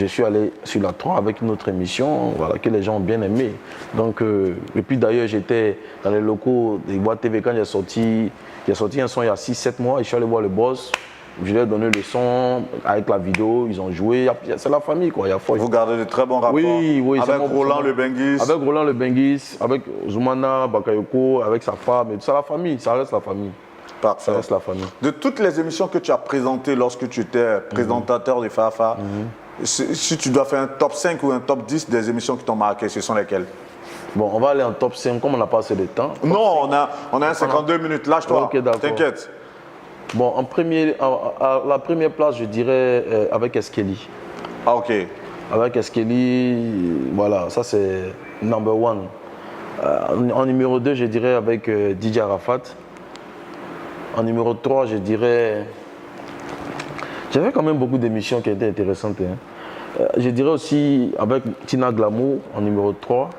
je suis allé sur la 3 avec une autre émission, voilà, que les gens ont bien aimé. Donc, et puis d'ailleurs, j'étais dans les locaux des boîtes TV quand j'ai sorti un son il y a 6-7 mois et je suis allé voir le boss. Je leur ai donné le son avec la vidéo, ils ont joué. C'est la famille, quoi. Vous gardez de très bons rapports oui, avec Roland Le Benguis. Avec Roland Le Benguis, avec Zoumana Bakayoko, avec sa femme. C'est la famille, ça reste la famille. Parfait. Ça reste la famille. De toutes les émissions que tu as présentées lorsque tu étais présentateur de Fafa, si tu dois faire un top 5 ou un top 10 des émissions qui t'ont marqué, ce sont lesquelles? Bon, on va aller en top 5, comme on n'a pas assez de temps. Non, on a un 52 minutes, lâche-toi, okay, t'inquiète. Bon, à la première place, je dirais avec Eskeli. Ah, ok. Avec Eskeli, voilà, ça c'est number one. En numéro 2, je dirais avec DJ Arafat. En numéro 3, je dirais... J'avais quand même beaucoup d'émissions qui étaient intéressantes. Hein. Je dirais aussi avec Tina Glamour en numéro 3,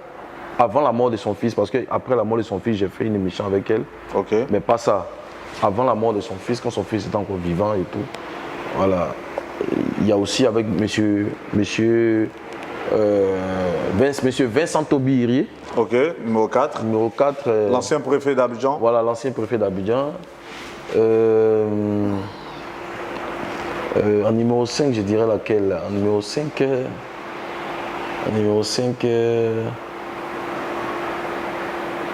avant la mort de son fils, parce qu'après la mort de son fils, j'ai fait une émission avec elle. Ok. Mais pas ça. Avant la mort de son fils, quand son fils était encore vivant et tout. Voilà. Il y a aussi avec monsieur Vincent Tobiri. Ok, numéro 4. Numéro 4. L'ancien préfet d'Abidjan. Voilà, l'ancien préfet d'Abidjan. En numéro 5, je dirais laquelle? En numéro 5,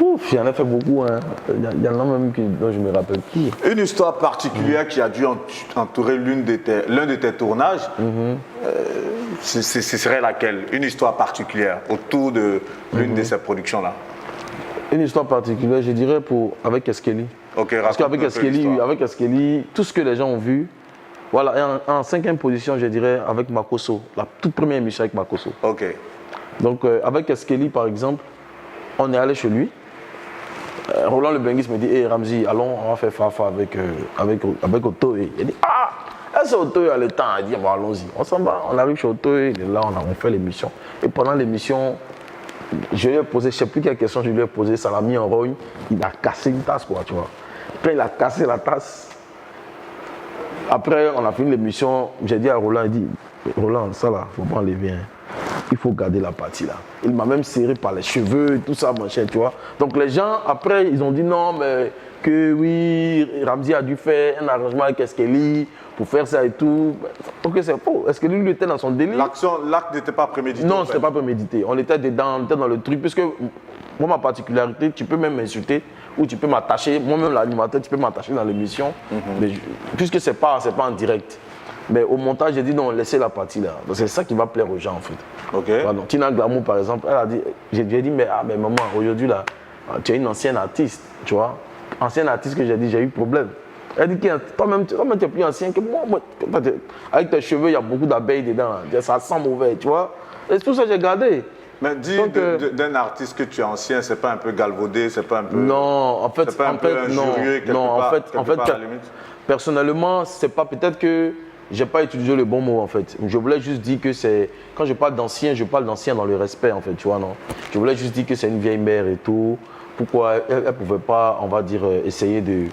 ouf, j'en ai fait beaucoup. Hein. Il y en a même dont je me rappelle qui. Une histoire particulière qui a dû entourer l'un de tes tournages, ce serait laquelle? Une histoire particulière autour de l'une de ces productions-là. Une histoire particulière, je dirais avec Eskeli. Okay, parce qu'avec Eskeli, tout ce que les gens ont vu, voilà, et en 5e position, je dirais avec Makosso, la toute première émission avec Makosso. Ok. Donc avec Eskeli, par exemple, on est allé chez lui. Roland Le Benguis me dit, hey Ramzi, allons, on va faire Fafa avec Otoé. Il dit, ah, est-ce que Otoé a le temps? Il dit, bon, allons-y. On s'en va, on arrive chez Otoé, il est là, on fait l'émission. Et pendant l'émission, je lui ai posé, je ne sais plus quelle question je lui ai posé, ça l'a mis en rogne, il a cassé une tasse, quoi, tu vois. Quand il a cassé la tasse, après, on a fini l'émission, j'ai dit à Roland, il dit, Roland, ça là, il ne faut pas enlever, hein. Il faut garder la partie là. Il m'a même serré par les cheveux, tout ça, mon cher, tu vois. Donc les gens, après, ils ont dit non, mais que oui, Ramzi a dû faire un arrangement avec Eskeli pour faire ça et tout. Ok, c'est faux. Eskeli, lui, était dans son délire. L'acte n'était pas prémédité. Non, ce n'était pas prémédité. On était dedans, on était dans le truc, puisque moi, ma particularité, tu peux même m'insulter ou tu peux m'attacher. Moi-même, l'animateur, tu peux m'attacher dans l'émission. Mais puisque ce n'est pas en direct. Mais au montage, j'ai dit non, laissez la partie là. C'est ça qui va plaire aux gens en fait. Ok. Voilà, Tina Glamour par exemple, elle a dit, j'ai dit, mais maman, aujourd'hui là, tu es une ancienne artiste, tu vois. Ancienne artiste que j'ai dit, j'ai eu problème. Elle dit, toi-même, tu es plus ancien que moi. Avec tes cheveux, il y a beaucoup d'abeilles dedans. Ça sent mauvais, tu vois. Et c'est tout ça que j'ai gardé. Mais dis d'un artiste que tu es ancien, c'est pas un peu galvaudé, c'est pas un peu. Non, en fait, c'est pas un peu injurieux quelque part, en fait, à la limite. Personnellement, c'est pas peut-être que j'ai pas utilisé le bon mot en fait. Je voulais juste dire que c'est. Quand je parle d'ancien, je parle d'ancien dans le respect en fait, tu vois, non. Je voulais juste dire que c'est une vieille mère et tout. Pourquoi elle ne pouvait pas, on va dire, essayer de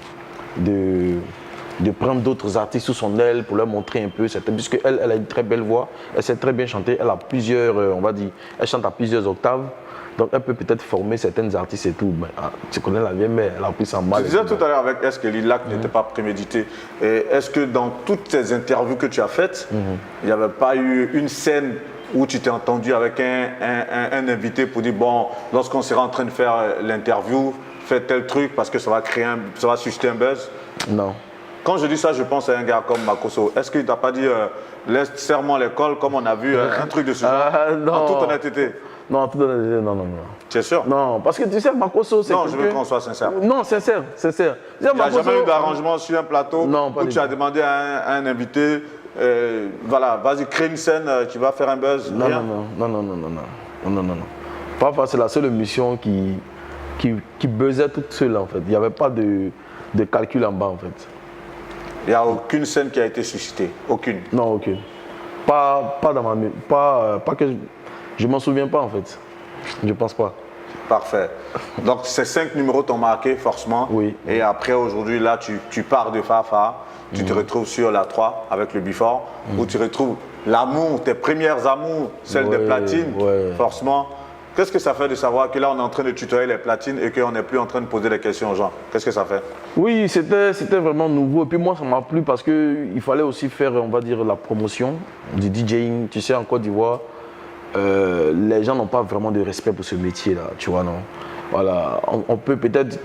prendre d'autres artistes sous son aile pour leur montrer un peu. Puisqu'elle a une très belle voix, elle sait très bien chanter, elle a plusieurs, on va dire, elle chante à plusieurs octaves. Donc elle peut peut-être former certaines artistes et tout. Mais, tu connais la vieille mère, elle a pris ça mal. Tu disais tout à l'heure avec Eskeli, l'acte n'était pas prémédité. Est-ce que dans toutes tes interviews que tu as faites, il n'y avait pas eu une scène où tu t'es entendu avec un invité pour dire, bon, lorsqu'on sera en train de faire l'interview, fais tel truc parce que ça va susciter un buzz? Non. Quand je dis ça, je pense à un gars comme Makosso. Est-ce qu'il t'a pas dit, laisse serment l'école, comme on a vu, un truc de ce genre, non. en toute honnêteté? Non, en toute honnêteté, non. Tu es sûr? Non, parce que tu sais, Makosso, c'est. Non, je veux qu'on soit sincère. Non, sincère. Il n'y a jamais eu d'arrangement sur un plateau où tu as demandé à un invité, voilà, vas-y, crée une scène, tu vas faire un buzz. Non. Parfois, c'est la seule émission qui buzzait toute seule en fait. Il n'y avait pas de calcul en bas en fait. Il n'y a aucune scène qui a été suscitée? Aucune? Non, aucune. Pas dans ma... Pas que... Je m'en souviens pas en fait. Je pense pas. Parfait. Donc ces 5 numéros t'ont marqué forcément. Oui. Et après aujourd'hui, là, tu pars de Fafa, tu te retrouves sur la 3 avec le Before, où tu retrouves l'amour, tes premières amours, celles des platines, forcément. Qu'est-ce que ça fait de savoir que là, on est en train de tutoyer les platines et qu'on n'est plus en train de poser des questions aux gens? Qu'est-ce que ça fait? Oui, c'était vraiment nouveau. Et puis moi, ça m'a plu parce qu'il fallait aussi faire, on va dire, la promotion du DJing. Tu sais, en Côte d'Ivoire, les gens n'ont pas vraiment de respect pour ce métier-là, tu vois, non? Voilà, on peut peut-être,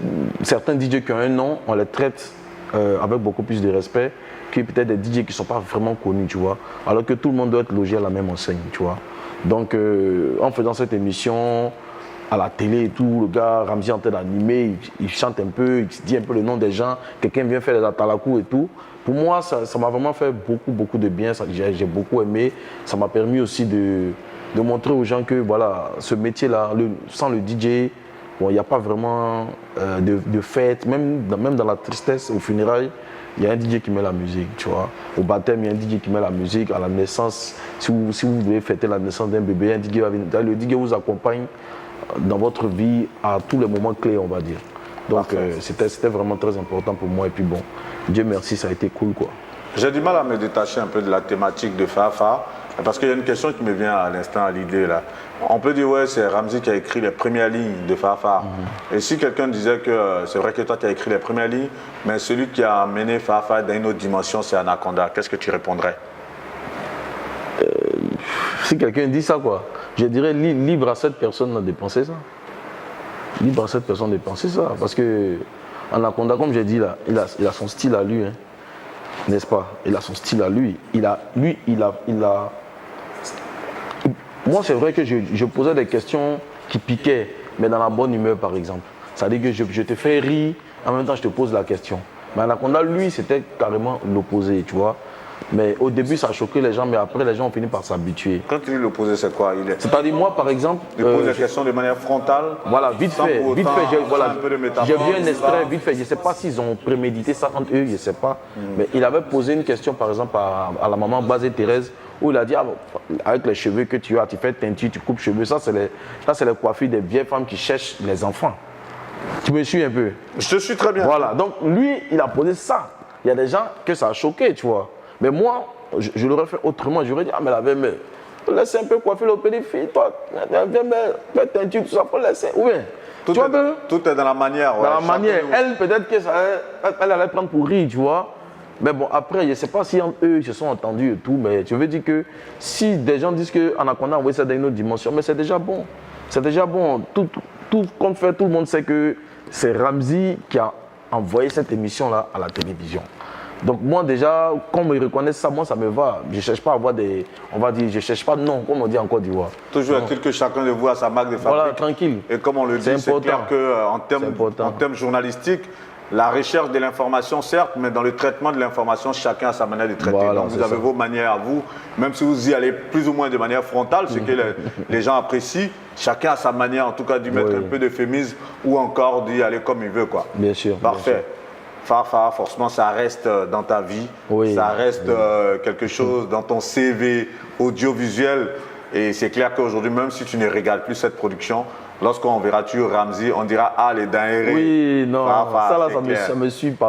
certains DJ qui ont un nom, on les traite avec beaucoup plus de respect que peut-être des DJ qui ne sont pas vraiment connus, tu vois. Alors que tout le monde doit être logé à la même enseigne, tu vois. Donc, en faisant cette émission à la télé et tout, le gars Ramzy est en train d'animer, il chante un peu, il dit un peu le nom des gens, quelqu'un vient faire les atalakou et tout. Pour moi, ça m'a vraiment fait beaucoup de bien, j'ai beaucoup aimé. Ça m'a permis aussi de montrer aux gens que voilà, ce métier-là, sans le DJ, bon, il n'y a pas vraiment de fête, même dans la tristesse, au funérailles. Il y a un DJ qui met la musique, tu vois. Au baptême, il y a un DJ qui met la musique. À la naissance, si vous devez fêter la naissance d'un bébé, un DJ va venir. Le DJ vous accompagne dans votre vie à tous les moments clés, on va dire. Donc, c'était vraiment très important pour moi. Et puis bon, Dieu merci, ça a été cool, quoi. J'ai du mal à me détacher un peu de la thématique de Fafa, parce qu'il y a une question qui me vient à l'instant à l'idée là. On peut dire, ouais, c'est Ramzy qui a écrit les premières lignes de Fafa. Et si quelqu'un disait que c'est vrai que toi tu as écrit les premières lignes, mais celui qui a amené Fafa dans une autre dimension, c'est Anaconda, qu'est-ce que tu répondrais? Si quelqu'un dit ça, quoi, je dirais libre à cette personne de penser ça. Libre à cette personne de penser ça. Parce que Anaconda, comme j'ai dit là, il a son style à lui, hein, n'est-ce pas? Il a son style à lui. Moi, c'est vrai que je posais des questions qui piquaient, mais dans la bonne humeur, par exemple. C'est-à-dire que je te fais rire, en même temps, je te pose la question. Mais Anaconda, lui, c'était carrément l'opposé, tu vois. Mais au début, ça a choqué les gens, mais après, les gens ont fini par s'habituer. Quand tu dis l'opposé, c'est quoi? C'est-à-dire, moi, par exemple... Il pose des questions de manière frontale. Voilà, vite fait, j'ai vu un extrait, vite fait. Je ne sais pas s'ils ont prémédité ça entre eux, je ne sais pas. Mais il avait posé une question, par exemple, à la maman Bazé Thérèse, où il a dit, ah, avec les cheveux que tu as, tu fais teinture, tu coupes cheveux, ça c'est les coiffures des vieilles femmes qui cherchent les enfants. Tu me suis un peu? Je te suis très bien. Voilà, donc lui, il a posé ça. Il y a des gens que ça a choqué, tu vois. Mais moi, je l'aurais fait autrement. J'aurais dit, ah, mais la belle-mère, laisse un peu coiffer le pédophile, toi, viens, fais teinture, tout ça, faut laisser. Ou bien, tout est dans la manière. Ouais, dans la manière. Elle, peut-être qu'elle allait prendre pour rire, tu vois. Mais bon, après, je ne sais pas si entre eux, ils se sont entendus et tout, mais je veux dire que si des gens disent qu'Anaconda a envoyé ça dans une autre dimension, mais c'est déjà bon. C'est déjà bon. Tout compte fait, tout le monde sait que c'est Ramzy qui a envoyé cette émission-là à la télévision. Donc moi déjà, comme ils reconnaissent ça, moi ça me va. Je ne cherche pas à avoir des... On va dire, je ne cherche pas de nom, comme on dit en Côte d'Ivoire. Toujours est-il que chacun de vous a sa marque de fabrique. Voilà, tranquille. Et comme on le dit, c'est clair qu'en termes journalistiques, la recherche de l'information, certes, mais dans le traitement de l'information, chacun a sa manière de traiter. Voilà, donc vous avez vos manières à vous, même si vous y allez plus ou moins de manière frontale, ce que les gens apprécient, chacun a sa manière en tout cas d'y mettre un peu d'euphémisme ou encore d'y aller comme il veut, quoi. Bien sûr. Parfait. Bien sûr. Fafa, forcément, ça reste dans ta vie, ça reste quelque chose dans ton CV audiovisuel. Et c'est clair qu'aujourd'hui, même si tu ne régales plus cette production, lorsqu'on verra tu Ramzy, on dira ah les dingueries. Oui, non, Fafa, ça me suit pas.